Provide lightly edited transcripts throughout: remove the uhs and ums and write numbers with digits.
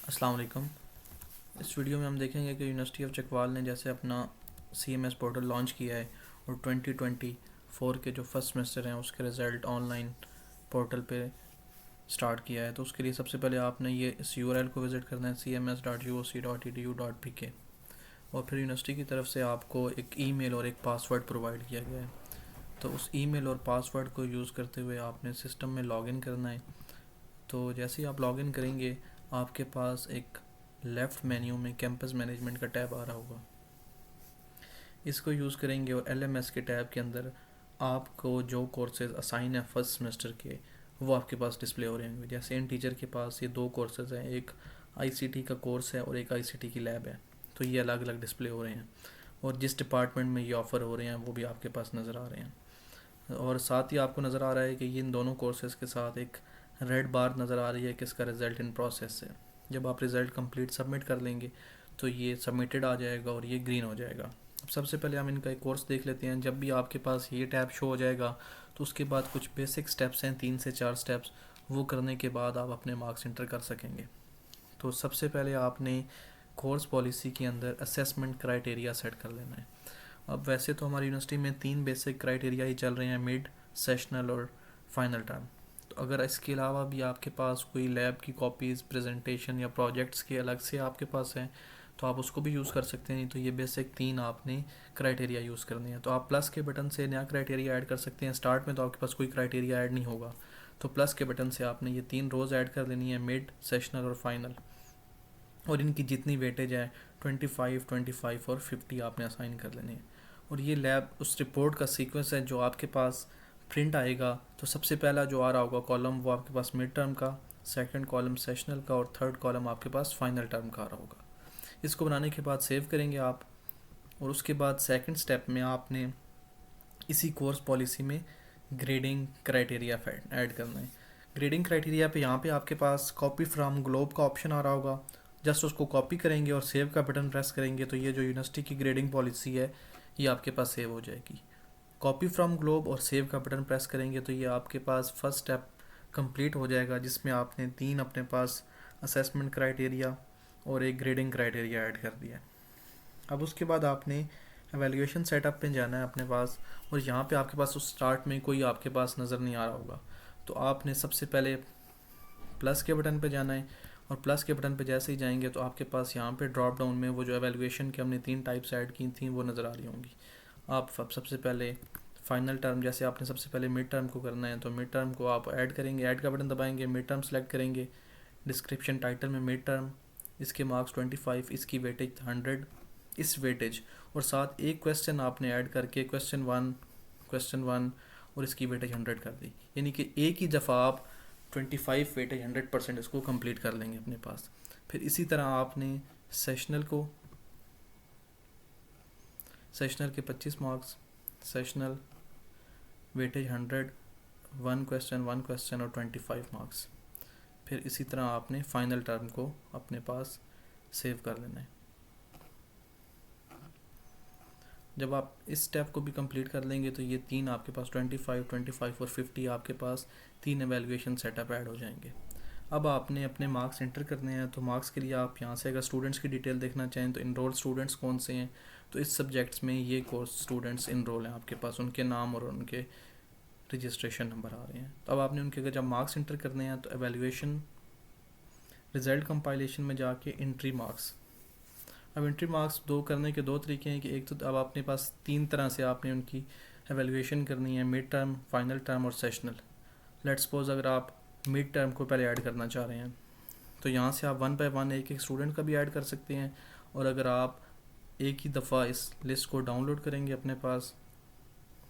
अस्सलाम वालेकुम। इस वीडियो में हम देखेंगे कि यूनिवर्सिटी ऑफ चकवाल ने जैसे अपना CMS पोर्टल लॉन्च किया है और 2024 के जो फर्स्ट सेमेस्टर हैं उसके रिज़ल्ट ऑनलाइन पोर्टल पे स्टार्ट किया है। तो उसके लिए सबसे पहले आपने ये इस URL को विज़िट करना है cms.uoc.edu.pk और फिर यूनिवर्सिटी की तरफ से आपको एक ईमेल और एक पासवर्ड प्रोवाइड किया गया है। तो उस ईमेल और पासवर्ड को यूज़ करते हुए आपने सिस्टम में लॉगिन करना है। तो जैसे ही आप लॉगिन करेंगे आपके पास एक लेफ़्ट मेन्यू में कैंपस मैनेजमेंट का टैब आ रहा होगा। इसको यूज़ करेंगे और LMS के टैब के अंदर आपको जो कोर्सेज असाइन है फर्स्ट सेमेस्टर के वो आपके पास डिस्प्ले हो रहे होंगे। जैसे इन टीचर के पास ये दो कोर्सेज हैं, एक ICT का कोर्स है और एक ICT की लैब है। तो ये अलग अलग डिस्प्ले हो रहे हैं और जिस डिपार्टमेंट में ये ऑफ़र हो रहे हैं वो भी आपके पास नज़र आ रहे हैं। और साथ ही आपको नज़र आ रहा है कि ये इन दोनों कोर्सेज़ के साथ एक रेड बार नज़र आ रही है कि इसका रिज़ल्ट इन प्रोसेस है। जब आप रिज़ल्ट कंप्लीट सबमिट कर लेंगे तो ये सबमिटेड आ जाएगा और ये ग्रीन हो जाएगा। अब सबसे पहले हम इनका एक कोर्स देख लेते हैं। जब भी आपके पास ये टैब शो हो जाएगा तो उसके बाद कुछ बेसिक स्टेप्स हैं, 3 से 4 स्टेप्स, वो करने के बाद आप अपने मार्क्स एंटर कर सकेंगे। तो सबसे पहले आपने कोर्स पॉलिसी के अंदर असेसमेंट क्राइटेरिया सेट कर लेना है। अब वैसे तो हमारी यूनिवर्सिटी में 3 बेसिक क्राइटेरिया ही चल रहे हैं, मिड, सेशनल और फाइनल टर्म। तो अगर इसके अलावा भी आपके पास कोई लैब की कॉपीज़, प्रेजेंटेशन या प्रोजेक्ट्स के अलग से आपके पास हैं तो आप उसको भी यूज़ कर सकते हैं। तो ये बेसिक 3 आपने क्राइटेरिया यूज़ करने हैं। तो आप प्लस के बटन से नया क्राइटेरिया ऐड कर सकते हैं। स्टार्ट में तो आपके पास कोई क्राइटेरिया ऐड नहीं होगा, तो प्लस के बटन से आपने ये 3 रोज़ ऐड कर लेनी है, मिड, सेशनल और फाइनल। और इनकी जितनी वेटेज है 25, 25 और 50 आपने असाइन कर लेनी है। और ये लैब उस रिपोर्ट का सीक्वेंस है जो आपके पास प्रिंट आएगा। तो सबसे पहला जो आ रहा होगा कॉलम वो आपके पास मिड टर्म का, सेकंड कॉलम सेशनल का और थर्ड कॉलम आपके पास फाइनल टर्म का आ रहा होगा। इसको बनाने के बाद सेव करेंगे आप और उसके बाद सेकंड स्टेप में आपने इसी कोर्स पॉलिसी में ग्रेडिंग क्राइटेरिया ऐड करना है। ग्रेडिंग क्राइटेरिया पे यहाँ पे आपके पास कॉपी फ्रॉम ग्लोब का ऑप्शन आ रहा होगा। जस्ट उसको कॉपी करेंगे और सेव का बटन प्रेस करेंगे तो ये जो यूनिवर्सिटी की ग्रेडिंग पॉलिसी है ये आपके पास सेव हो जाएगी। कॉपी फ्रॉम ग्लोब और सेव का बटन प्रेस करेंगे तो ये आपके पास फर्स्ट स्टेप कंप्लीट हो जाएगा, जिसमें आपने 3 अपने पास असेसमेंट क्राइटेरिया और एक ग्रेडिंग क्राइटेरिया ऐड कर दिया। अब उसके बाद आपने एवेल्यूएशन सेटअप पे जाना है अपने पास और यहाँ पे आपके पास उस स्टार्ट में कोई आपके पास नज़र नहीं आ रहा होगा। तो आपने सबसे पहले प्लस के बटन पे जाना है और प्लस के बटन पे जैसे ही जाएंगे तो आपके पास यहाँ पे ड्रॉप डाउन में वो जो एवेल्यूएशन की हमने 3 टाइप्स ऐड की थी वो नज़र आ रही होंगी। आप सबसे पहले फाइनल टर्म, जैसे आपने सबसे पहले मिड टर्म को करना है तो मिड टर्म को आप ऐड करेंगे, ऐड का बटन दबाएंगे, मिड टर्म सेलेक्ट करेंगे, डिस्क्रिप्शन टाइटल में मिड टर्म, इसके मार्क्स 25, इसकी वेटेज 100, इस वेटेज और साथ एक क्वेश्चन आपने ऐड करके क्वेश्चन वन और इसकी वेटेज 100 कर दी। यानी कि एक ही दफ़ा आप 25 वेटेज 100% इसको कंप्लीट कर लेंगे अपने पास। फिर इसी तरह आपने सेशनल के 25 marks, sessional weightage 100, one question और 25 मार्क्स। फिर इसी तरह आपने फाइनल टर्म को अपने पास सेव कर लेना है। जब आप इस स्टेप को भी कंप्लीट कर लेंगे तो ये 3 आपके पास 25, 25 और 50 आपके पास 3 एवेल्यूएशन सेटअप ऐड हो जाएंगे। अब आपने अपने मार्क्स एंटर करने हैं। तो मार्क्स के लिए आप यहाँ से अगर स्टूडेंट्स की डिटेल देखना चाहें तो इनरोल स्टूडेंट्स कौन से हैं, तो इस सब्जेक्ट्स में ये कोर्स स्टूडेंट्स इनरोल हैं आपके पास, उनके नाम और उनके रजिस्ट्रेशन नंबर आ रहे हैं। तो अब आपने उनके अगर जब मार्क्स एंटर करने हैं तो एवेल्यूएशन रिज़ल्ट कंपाइलेशन में जाके एंट्री मार्क्स। अब एंट्री मार्क्स करने के 2 तरीके हैं कि एक तो अब अपने पास 3 तरह से आपने उनकी एवेल्यूएशन करनी है, मिड टर्म, फाइनल टर्म और सेशनल। लेट्स सपोज अगर आप मिड टर्म को पहले ऐड करना चाह रहे हैं तो यहाँ से आप 1 बाय 1 एक एक स्टूडेंट का भी ऐड कर सकते हैं। और अगर आप एक ही दफ़ा इस लिस्ट को डाउनलोड करेंगे अपने पास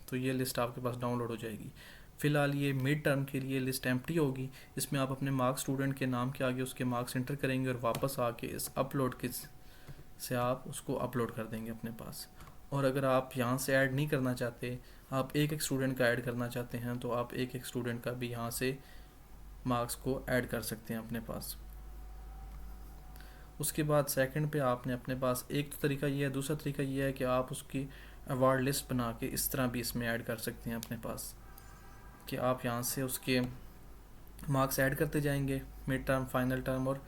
तो ये लिस्ट आपके पास डाउनलोड हो जाएगी। फ़िलहाल ये मिड टर्म के लिए लिस्ट एम्प्टी होगी। इसमें आप अपने मार्क्स स्टूडेंट के नाम के आगे उसके मार्क्स एंटर करेंगे और वापस आके इस अपलोड के से आप उसको अपलोड कर देंगे अपने पास। और अगर आप यहाँ से ऐड नहीं करना चाहते, आप एक एक स्टूडेंट का ऐड करना चाहते हैं तो आप एक एक स्टूडेंट का भी यहाँ से मार्क्स को ऐड कर सकते हैं अपने पास। उसके बाद सेकंड पे आपने अपने पास एक तो तरीका ये है, दूसरा तरीका ये है कि आप उसकी अवार्ड लिस्ट बना के इस तरह भी इसमें ऐड कर सकते हैं अपने पास, कि आप यहाँ से उसके मार्क्स ऐड करते जाएंगे मिड टर्म, फाइनल टर्म और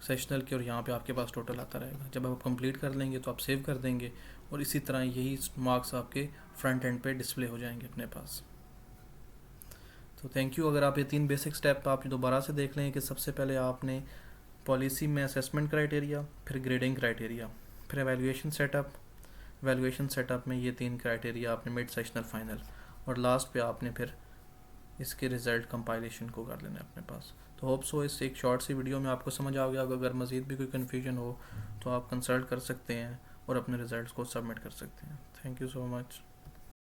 सेशनल के, और यहाँ पे आपके पास टोटल आता रहेगा। जब आप कंप्लीट कर लेंगे तो आप सेव कर देंगे और इसी तरह यही मार्क्स आपके फ्रंट एंड पे डिस्प्ले हो जाएंगे अपने पास। तो थैंक यू। अगर आप ये 3 बेसिक स्टेप आप दोबारा से देख लें कि सबसे पहले आपने पॉलिसी में असेसमेंट क्राइटेरिया, फिर ग्रेडिंग क्राइटेरिया, फिर एवेल्यूएशन सेटअप में ये 3 क्राइटेरिया आपने मिड सेशनल फाइनल, और लास्ट पे आपने फिर इसके रिज़ल्ट कंपाइलेशन को कर लेना है अपने पास। तो होप सो इस एक शॉर्ट सी वीडियो में आपको समझ आ गया। अगर मज़ीद भी कोई कन्फ्यूजन हो तो आप कंसल्ट कर सकते हैं और अपने रिज़ल्ट को सबमिट कर सकते हैं। Thank you so much.